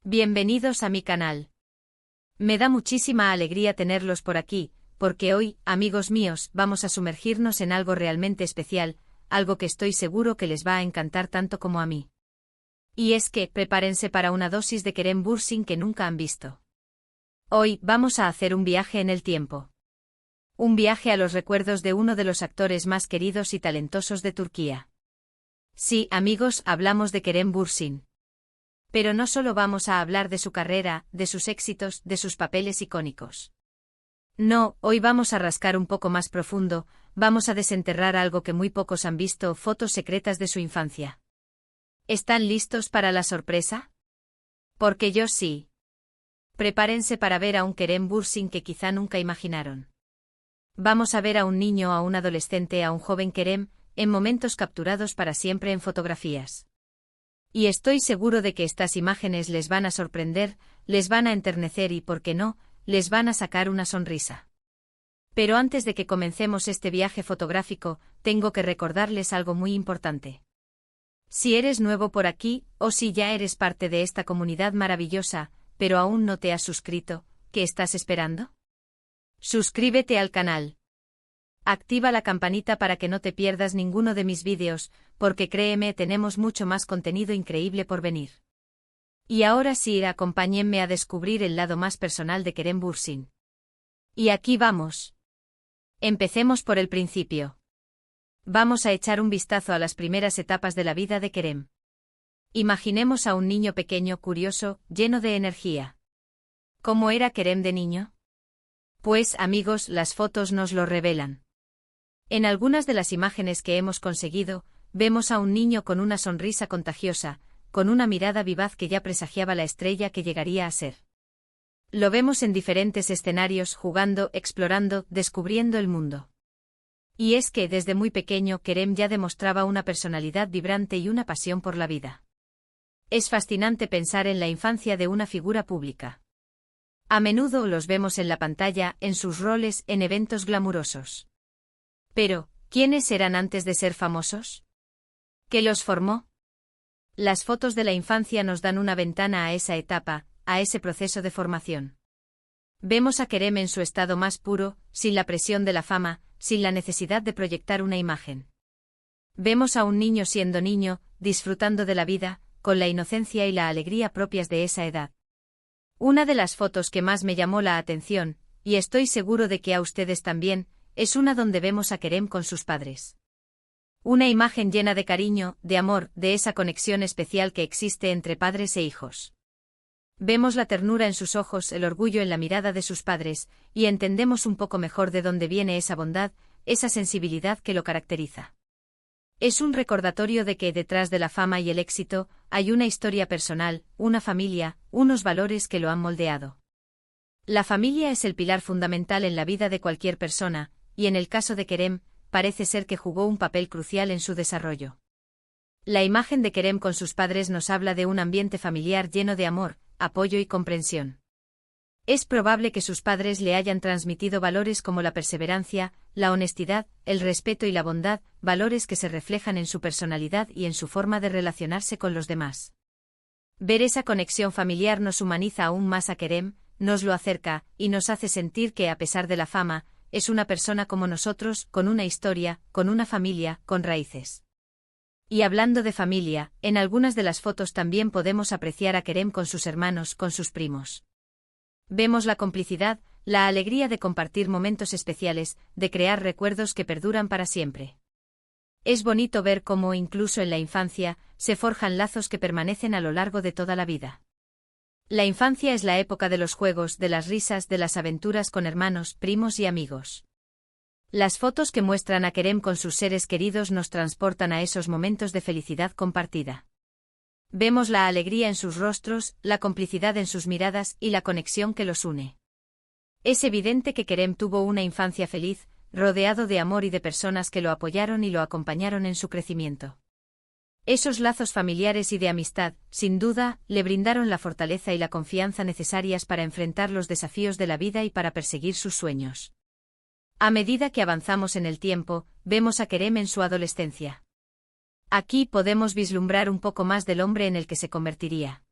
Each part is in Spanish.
Bienvenidos a mi canal. Me da muchísima alegría tenerlos por aquí, porque hoy, amigos míos, vamos a sumergirnos en algo realmente especial, algo que estoy seguro que les va a encantar tanto como a mí. Y es que, prepárense para una dosis de Kerem Bürsin que nunca han visto. Hoy, vamos a hacer un viaje en el tiempo. Un viaje a los recuerdos de uno de los actores más queridos y talentosos de Turquía. Sí, amigos, hablamos de Kerem Bürsin. Pero no solo vamos a hablar de su carrera, de sus éxitos, de sus papeles icónicos. No, hoy vamos a rascar un poco más profundo, vamos a desenterrar algo que muy pocos han visto, fotos secretas de su infancia. ¿Están listos para la sorpresa? Porque yo sí. Prepárense para ver a un Kerem Bürsin que quizá nunca imaginaron. Vamos a ver a un niño, a un adolescente, a un joven Kerem, en momentos capturados para siempre en fotografías. Y estoy seguro de que estas imágenes les van a sorprender, les van a enternecer y, ¿por qué no?, les van a sacar una sonrisa. Pero antes de que comencemos este viaje fotográfico, tengo que recordarles algo muy importante. Si eres nuevo por aquí, o si ya eres parte de esta comunidad maravillosa, pero aún no te has suscrito, ¿qué estás esperando? Suscríbete al canal. Activa la campanita para que no te pierdas ninguno de mis vídeos, porque créeme, tenemos mucho más contenido increíble por venir. Y ahora sí, acompáñenme a descubrir el lado más personal de Kerem Bürsin. Y aquí vamos. Empecemos por el principio. Vamos a echar un vistazo a las primeras etapas de la vida de Kerem. Imaginemos a un niño pequeño, curioso, lleno de energía. ¿Cómo era Kerem de niño? Pues, amigos, las fotos nos lo revelan. En algunas de las imágenes que hemos conseguido, vemos a un niño con una sonrisa contagiosa, con una mirada vivaz que ya presagiaba la estrella que llegaría a ser. Lo vemos en diferentes escenarios, jugando, explorando, descubriendo el mundo. Y es que desde muy pequeño Kerem ya demostraba una personalidad vibrante y una pasión por la vida. Es fascinante pensar en la infancia de una figura pública. A menudo los vemos en la pantalla, en sus roles, en eventos glamurosos. Pero, ¿quiénes eran antes de ser famosos? ¿Qué los formó? Las fotos de la infancia nos dan una ventana a esa etapa, a ese proceso de formación. Vemos a Kerem en su estado más puro, sin la presión de la fama, sin la necesidad de proyectar una imagen. Vemos a un niño siendo niño, disfrutando de la vida, con la inocencia y la alegría propias de esa edad. Una de las fotos que más me llamó la atención, y estoy seguro de que a ustedes también, es una donde vemos a Kerem con sus padres. Una imagen llena de cariño, de amor, de esa conexión especial que existe entre padres e hijos. Vemos la ternura en sus ojos, el orgullo en la mirada de sus padres, y entendemos un poco mejor de dónde viene esa bondad, esa sensibilidad que lo caracteriza. Es un recordatorio de que detrás de la fama y el éxito, hay una historia personal, una familia, unos valores que lo han moldeado. La familia es el pilar fundamental en la vida de cualquier persona, y en el caso de Kerem, parece ser que jugó un papel crucial en su desarrollo. La imagen de Kerem con sus padres nos habla de un ambiente familiar lleno de amor, apoyo y comprensión. Es probable que sus padres le hayan transmitido valores como la perseverancia, la honestidad, el respeto y la bondad, valores que se reflejan en su personalidad y en su forma de relacionarse con los demás. Ver esa conexión familiar nos humaniza aún más a Kerem, nos lo acerca, y nos hace sentir que, a pesar de la fama, es una persona como nosotros, con una historia, con una familia, con raíces. Y hablando de familia, en algunas de las fotos también podemos apreciar a Kerem con sus hermanos, con sus primos. Vemos la complicidad, la alegría de compartir momentos especiales, de crear recuerdos que perduran para siempre. Es bonito ver cómo, incluso en la infancia, se forjan lazos que permanecen a lo largo de toda la vida. La infancia es la época de los juegos, de las risas, de las aventuras con hermanos, primos y amigos. Las fotos que muestran a Kerem con sus seres queridos nos transportan a esos momentos de felicidad compartida. Vemos la alegría en sus rostros, la complicidad en sus miradas y la conexión que los une. Es evidente que Kerem tuvo una infancia feliz, rodeado de amor y de personas que lo apoyaron y lo acompañaron en su crecimiento. Esos lazos familiares y de amistad, sin duda, le brindaron la fortaleza y la confianza necesarias para enfrentar los desafíos de la vida y para perseguir sus sueños. A medida que avanzamos en el tiempo, vemos a Kerem en su adolescencia. Aquí podemos vislumbrar un poco más del hombre en el que se convertiría.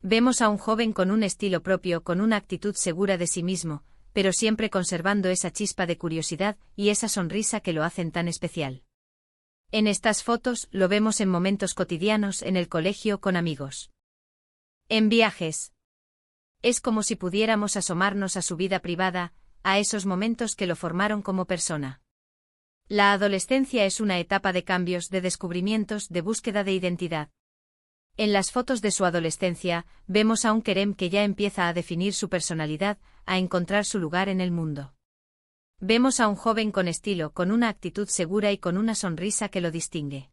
Vemos a un joven con un estilo propio, con una actitud segura de sí mismo, pero siempre conservando esa chispa de curiosidad y esa sonrisa que lo hacen tan especial. En estas fotos lo vemos en momentos cotidianos, en el colegio, con amigos. En viajes. Es como si pudiéramos asomarnos a su vida privada, a esos momentos que lo formaron como persona. La adolescencia es una etapa de cambios, de descubrimientos, de búsqueda de identidad. En las fotos de su adolescencia, vemos a un Kerem que ya empieza a definir su personalidad, a encontrar su lugar en el mundo. Vemos a un joven con estilo, con una actitud segura y con una sonrisa que lo distingue.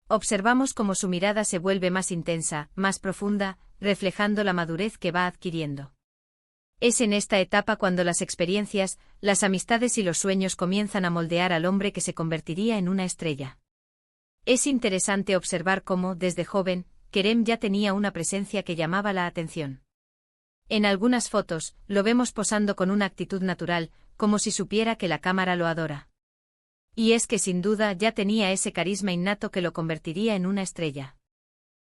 Observamos cómo su mirada se vuelve más intensa, más profunda, reflejando la madurez que va adquiriendo. Es en esta etapa cuando las experiencias, las amistades y los sueños comienzan a moldear al hombre que se convertiría en una estrella. Es interesante observar cómo, desde joven, Kerem ya tenía una presencia que llamaba la atención. En algunas fotos, lo vemos posando con una actitud natural, como si supiera que la cámara lo adora. Y es que sin duda ya tenía ese carisma innato que lo convertiría en una estrella.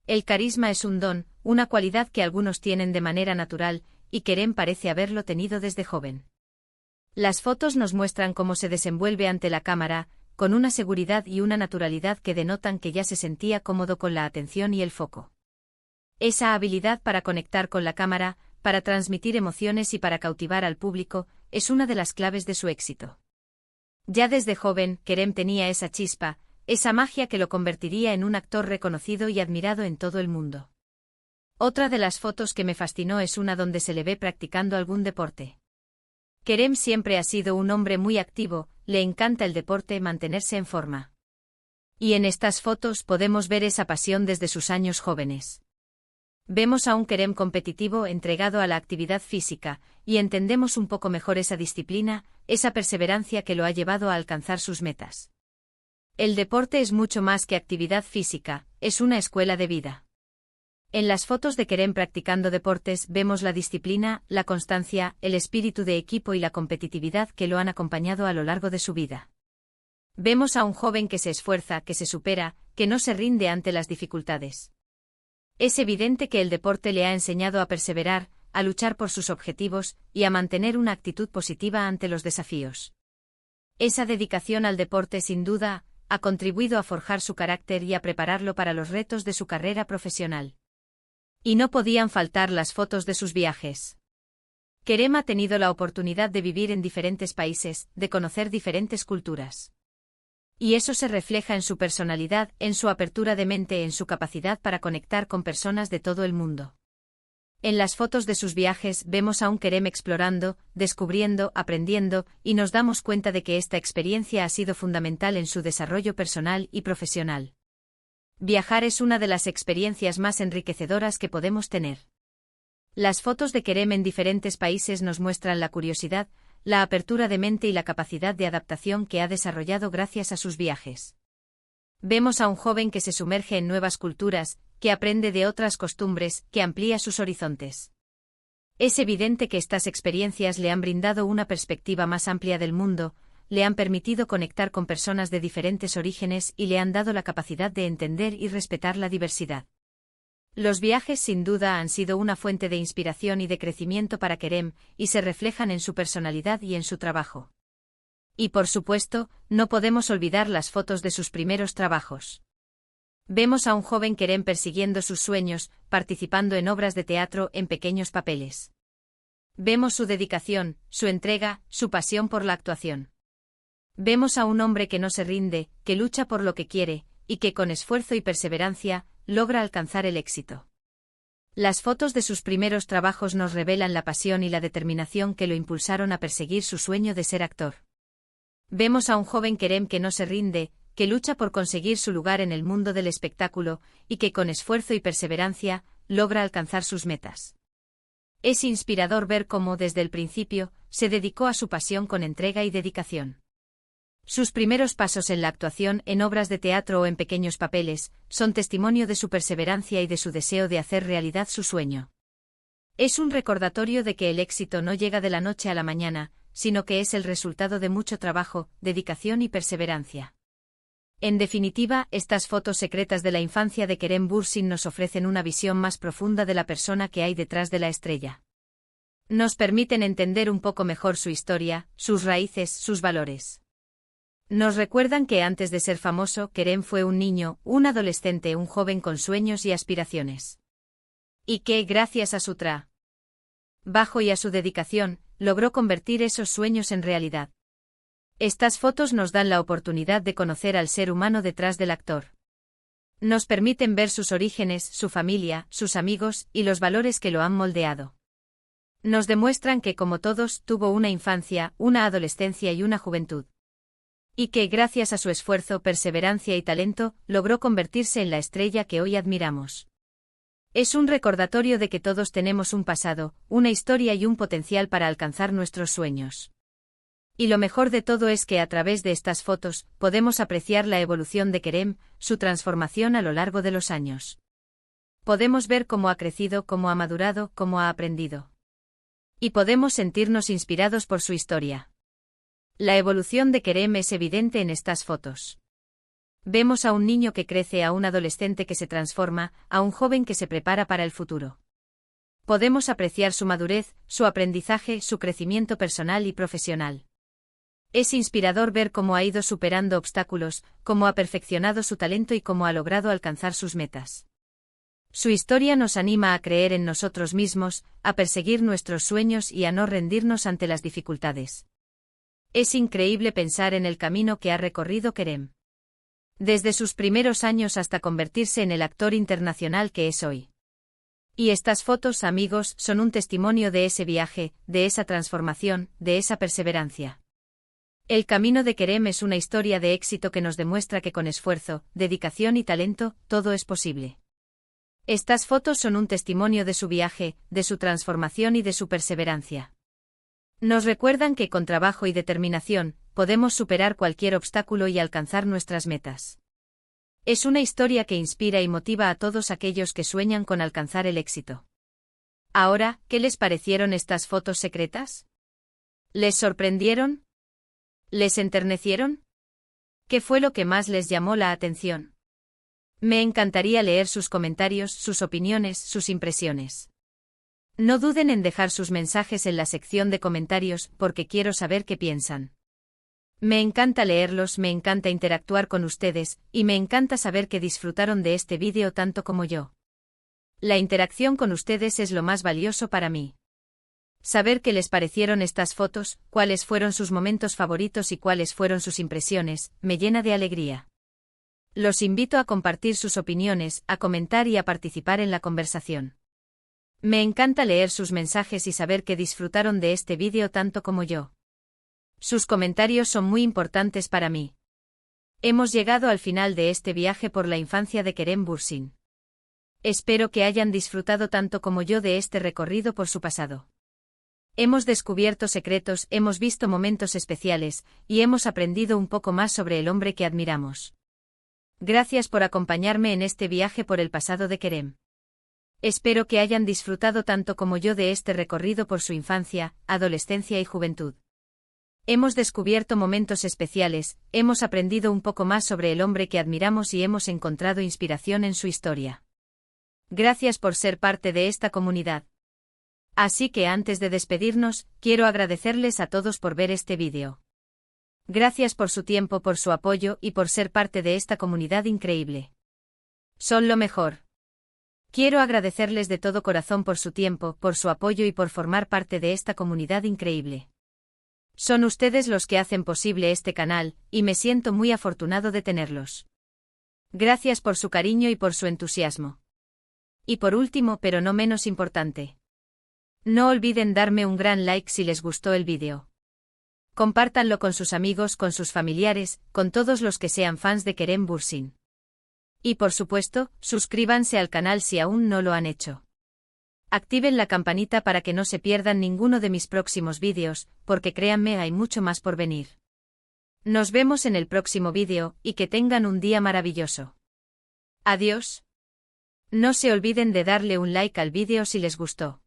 El carisma es un don, una cualidad que algunos tienen de manera natural, y Kerem parece haberlo tenido desde joven. Las fotos nos muestran cómo se desenvuelve ante la cámara, con una seguridad y una naturalidad que denotan que ya se sentía cómodo con la atención y el foco. Esa habilidad para conectar con la cámara, para transmitir emociones y para cautivar al público, es una de las claves de su éxito. Ya desde joven, Kerem tenía esa chispa, esa magia que lo convertiría en un actor reconocido y admirado en todo el mundo. Otra de las fotos que me fascinó es una donde se le ve practicando algún deporte. Kerem siempre ha sido un hombre muy activo, le encanta el deporte, mantenerse en forma. Y en estas fotos podemos ver esa pasión desde sus años jóvenes. Vemos a un Kerem competitivo, entregado a la actividad física, y entendemos un poco mejor esa disciplina, esa perseverancia que lo ha llevado a alcanzar sus metas. El deporte es mucho más que actividad física, es una escuela de vida. En las fotos de Kerem practicando deportes vemos la disciplina, la constancia, el espíritu de equipo y la competitividad que lo han acompañado a lo largo de su vida. Vemos a un joven que se esfuerza, que se supera, que no se rinde ante las dificultades. Es evidente que el deporte le ha enseñado a perseverar, a luchar por sus objetivos y a mantener una actitud positiva ante los desafíos. Esa dedicación al deporte sin duda ha contribuido a forjar su carácter y a prepararlo para los retos de su carrera profesional. Y no podían faltar las fotos de sus viajes. Kerem ha tenido la oportunidad de vivir en diferentes países, de conocer diferentes culturas. Y eso se refleja en su personalidad, en su apertura de mente, en su capacidad para conectar con personas de todo el mundo. En las fotos de sus viajes vemos a un Kerem explorando, descubriendo, aprendiendo, y nos damos cuenta de que esta experiencia ha sido fundamental en su desarrollo personal y profesional. Viajar es una de las experiencias más enriquecedoras que podemos tener. Las fotos de Kerem en diferentes países nos muestran la curiosidad, la apertura de mente y la capacidad de adaptación que ha desarrollado gracias a sus viajes. Vemos a un joven que se sumerge en nuevas culturas, que aprende de otras costumbres, que amplía sus horizontes. Es evidente que estas experiencias le han brindado una perspectiva más amplia del mundo, le han permitido conectar con personas de diferentes orígenes y le han dado la capacidad de entender y respetar la diversidad. Los viajes sin duda han sido una fuente de inspiración y de crecimiento para Kerem, y se reflejan en su personalidad y en su trabajo. Y por supuesto, no podemos olvidar las fotos de sus primeros trabajos. Vemos a un joven Kerem persiguiendo sus sueños, participando en obras de teatro en pequeños papeles. Vemos su dedicación, su entrega, su pasión por la actuación. Vemos a un hombre que no se rinde, que lucha por lo que quiere, y que con esfuerzo y perseverancia, logra alcanzar el éxito. Las fotos de sus primeros trabajos nos revelan la pasión y la determinación que lo impulsaron a perseguir su sueño de ser actor. Vemos a un joven Kerem que no se rinde, que lucha por conseguir su lugar en el mundo del espectáculo, y que con esfuerzo y perseverancia, logra alcanzar sus metas. Es inspirador ver cómo desde el principio, se dedicó a su pasión con entrega y dedicación. Sus primeros pasos en la actuación, en obras de teatro o en pequeños papeles, son testimonio de su perseverancia y de su deseo de hacer realidad su sueño. Es un recordatorio de que el éxito no llega de la noche a la mañana, sino que es el resultado de mucho trabajo, dedicación y perseverancia. En definitiva, estas fotos secretas de la infancia de Kerem Bürsin nos ofrecen una visión más profunda de la persona que hay detrás de la estrella. Nos permiten entender un poco mejor su historia, sus raíces, sus valores. Nos recuerdan que antes de ser famoso, Kerem fue un niño, un adolescente, un joven con sueños y aspiraciones. Y que, gracias a su trabajo y a su dedicación, logró convertir esos sueños en realidad. Estas fotos nos dan la oportunidad de conocer al ser humano detrás del actor. Nos permiten ver sus orígenes, su familia, sus amigos y los valores que lo han moldeado. Nos demuestran que, como todos, tuvo una infancia, una adolescencia y una juventud. Y que, gracias a su esfuerzo, perseverancia y talento, logró convertirse en la estrella que hoy admiramos. Es un recordatorio de que todos tenemos un pasado, una historia y un potencial para alcanzar nuestros sueños. Y lo mejor de todo es que a través de estas fotos, podemos apreciar la evolución de Kerem, su transformación a lo largo de los años. Podemos ver cómo ha crecido, cómo ha madurado, cómo ha aprendido. Y podemos sentirnos inspirados por su historia. La evolución de Kerem es evidente en estas fotos. Vemos a un niño que crece, a un adolescente que se transforma, a un joven que se prepara para el futuro. Podemos apreciar su madurez, su aprendizaje, su crecimiento personal y profesional. Es inspirador ver cómo ha ido superando obstáculos, cómo ha perfeccionado su talento y cómo ha logrado alcanzar sus metas. Su historia nos anima a creer en nosotros mismos, a perseguir nuestros sueños y a no rendirnos ante las dificultades. Es increíble pensar en el camino que ha recorrido Kerem. Desde sus primeros años hasta convertirse en el actor internacional que es hoy. Y estas fotos, amigos, son un testimonio de ese viaje, de esa transformación, de esa perseverancia. El camino de Kerem es una historia de éxito que nos demuestra que con esfuerzo, dedicación y talento, todo es posible. Estas fotos son un testimonio de su viaje, de su transformación y de su perseverancia. Nos recuerdan que con trabajo y determinación, podemos superar cualquier obstáculo y alcanzar nuestras metas. Es una historia que inspira y motiva a todos aquellos que sueñan con alcanzar el éxito. Ahora, ¿qué les parecieron estas fotos secretas? ¿Les sorprendieron? ¿Les enternecieron? ¿Qué fue lo que más les llamó la atención? Me encantaría leer sus comentarios, sus opiniones, sus impresiones. No duden en dejar sus mensajes en la sección de comentarios porque quiero saber qué piensan. Me encanta leerlos, me encanta interactuar con ustedes, y me encanta saber que disfrutaron de este vídeo tanto como yo. La interacción con ustedes es lo más valioso para mí. Saber qué les parecieron estas fotos, cuáles fueron sus momentos favoritos y cuáles fueron sus impresiones, me llena de alegría. Los invito a compartir sus opiniones, a comentar y a participar en la conversación. Me encanta leer sus mensajes y saber que disfrutaron de este vídeo tanto como yo. Sus comentarios son muy importantes para mí. Hemos llegado al final de este viaje por la infancia de Kerem Bürsin. Espero que hayan disfrutado tanto como yo de este recorrido por su pasado. Hemos descubierto secretos, hemos visto momentos especiales, y hemos aprendido un poco más sobre el hombre que admiramos. Gracias por acompañarme en este viaje por el pasado de Kerem. Espero que hayan disfrutado tanto como yo de este recorrido por su infancia, adolescencia y juventud. Hemos descubierto momentos especiales, hemos aprendido un poco más sobre el hombre que admiramos y hemos encontrado inspiración en su historia. Gracias por ser parte de esta comunidad. Así que antes de despedirnos, quiero agradecerles a todos por ver este vídeo. Gracias por su tiempo, por su apoyo y por ser parte de esta comunidad increíble. Son lo mejor. Quiero agradecerles de todo corazón por su tiempo, por su apoyo y por formar parte de esta comunidad increíble. Son ustedes los que hacen posible este canal, y me siento muy afortunado de tenerlos. Gracias por su cariño y por su entusiasmo. Y por último, pero no menos importante. No olviden darme un gran like si les gustó el vídeo. Compártanlo con sus amigos, con sus familiares, con todos los que sean fans de Kerem Bürsin. Y por supuesto, suscríbanse al canal si aún no lo han hecho. Activen la campanita para que no se pierdan ninguno de mis próximos vídeos, porque créanme hay mucho más por venir. Nos vemos en el próximo vídeo, y que tengan un día maravilloso. Adiós. No se olviden de darle un like al vídeo si les gustó.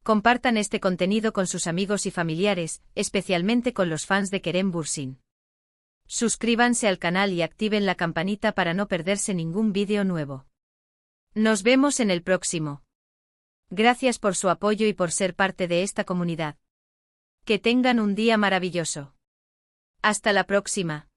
Compartan este contenido con sus amigos y familiares, especialmente con los fans de Kerem Bürsin. Suscríbanse al canal y activen la campanita para no perderse ningún vídeo nuevo. Nos vemos en el próximo. Gracias por su apoyo y por ser parte de esta comunidad. Que tengan un día maravilloso. Hasta la próxima.